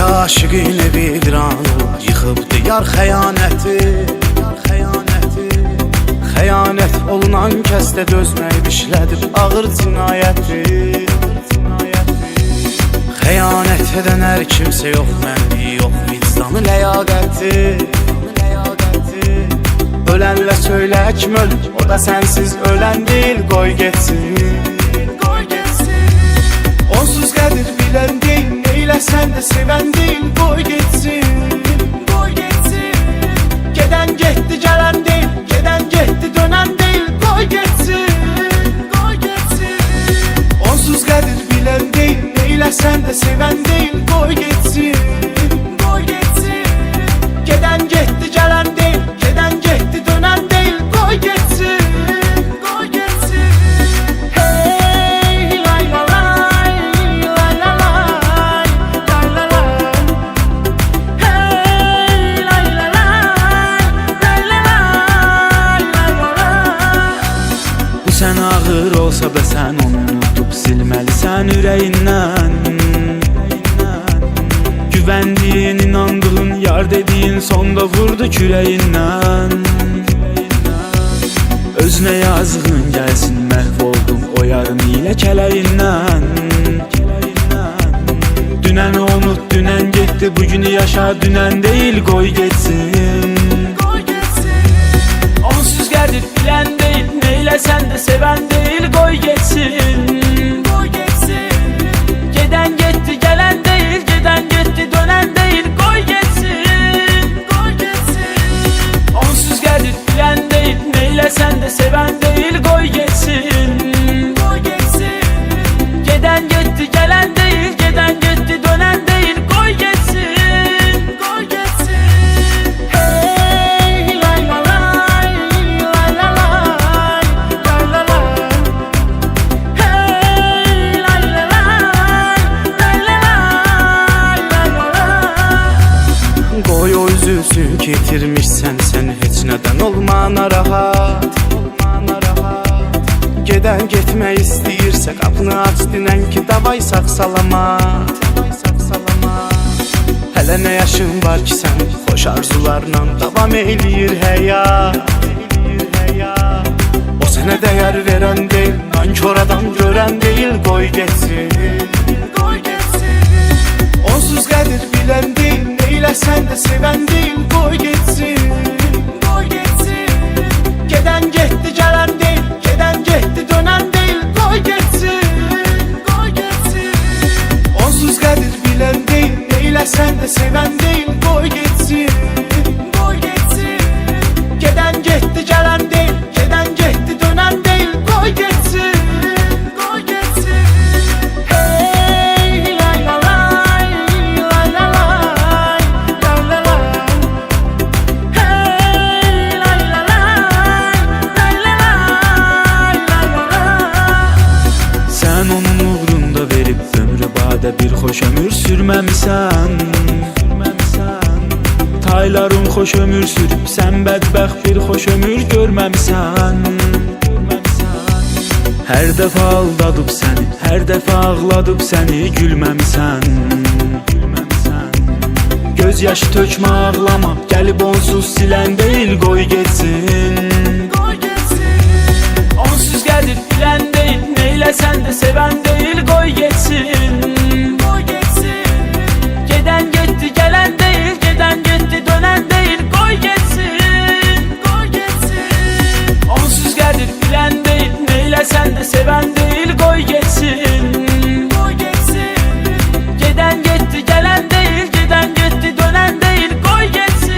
aşığın evi viran yıxıbdı yar xəyanəti. Xəyanət olunan kəsdə dözmək işlədir ağır cinayəti. Xəyanət edən hər kimsə yox, mənliyi yox, vicdanı ləyaqəti. Ölənlə söylə kim ölür, o da sənsiz ölən deyil, qoy getsin. Onsuz qədir bilən deyil, neyləsən də sevən deyil, qoy getsin. Gedən getdi, gələn deyil, gedən getdi, dönən deyil, qoy getsin. Onsuz qədir bilən deyil, neyləsən də sevən deyil, qoy getsin. Gedən getdi, gələn deyil, gedən getdi, dönən deyil, qoy getsin. Sən ağır olsa da sən onu unutub silməlisən ürəyindən. Güvəndiyin, inandığın, yar dediyin sonda vurdu kürəyindən. Özünə yazığın gəlsin, məhv oldum o yarın ilə kələyindən. Dünəni unut, dünən getdi, bugünü yaşa, dünən deyil, qoy getsin. Onsuz gəlir bilən deyil, neyləsən də sevən deyil, qoy getsin. Gedən getdi, gələn deyil, gedən getdi, dönən deyil, qoy getsin. Onsuz gəlir bilən deyil, neyləsən də sevən deyil, qoy getsin. Gedən getdi, gələn deyil, gedən getdi, dönən deyil, qoy getsin. Qoy o üzülsün ki itirmişsən sən, heç nədən olma narahat. Gedən getmək istəyirsə qapını aç, dinən ki davay sağ salamat. Hələ nə yaşın var ki sən xoş arzularla davam eləyir həyat. O sənə dəyər verən deyil, nankor adam görən deyil, qoy getsin. Onsuz qədir bilən deyil, neyləsən də sevən deyil, qoy getsin. Gedən getdi, gələn deyil, gedən getdi, dönən deyil, qoy getsin. Onsuz qədir bilən deyil, neyləsən də sevən deyil, qoy getsin. Gedən getdi, gələn deyil, gedən getdi, dönən deyil, qoy getsin. Bir xoş ömür sürməmisən. Tayların xoş ömür sürüb, sən bədbəxt bir xoş ömür görməmisən. Hər dəfə aldadıb səni, hər dəfə ağladıb səni, gülməmisən. Göz yaşı tökmə, ağlama, gəlib onsuz silən deyil, qoy getsin. Onsuz gəlir bilən deyil, neyləsən də sevən deyil, qoy getsin. Gedən getdi, gələn deyil, gedən getdi, dönən deyil, qoy getsin. Onsuz gəlir bilən deyil, neyləsən də sevən deyil, qoy getsin. Gedən getdi, gələn deyil, gedən getdi, dönən deyil, qoy getsin.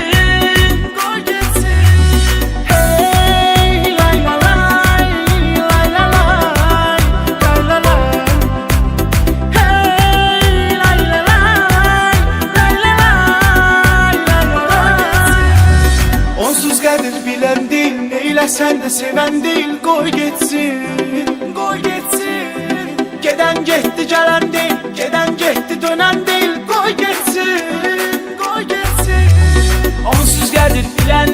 Neyləsən də sevən deyil, qoy getsin. Gedən getdi, gələn deyil, gedən getdi, dönən deyil, qoy getsin. Onsuz gəlir bilən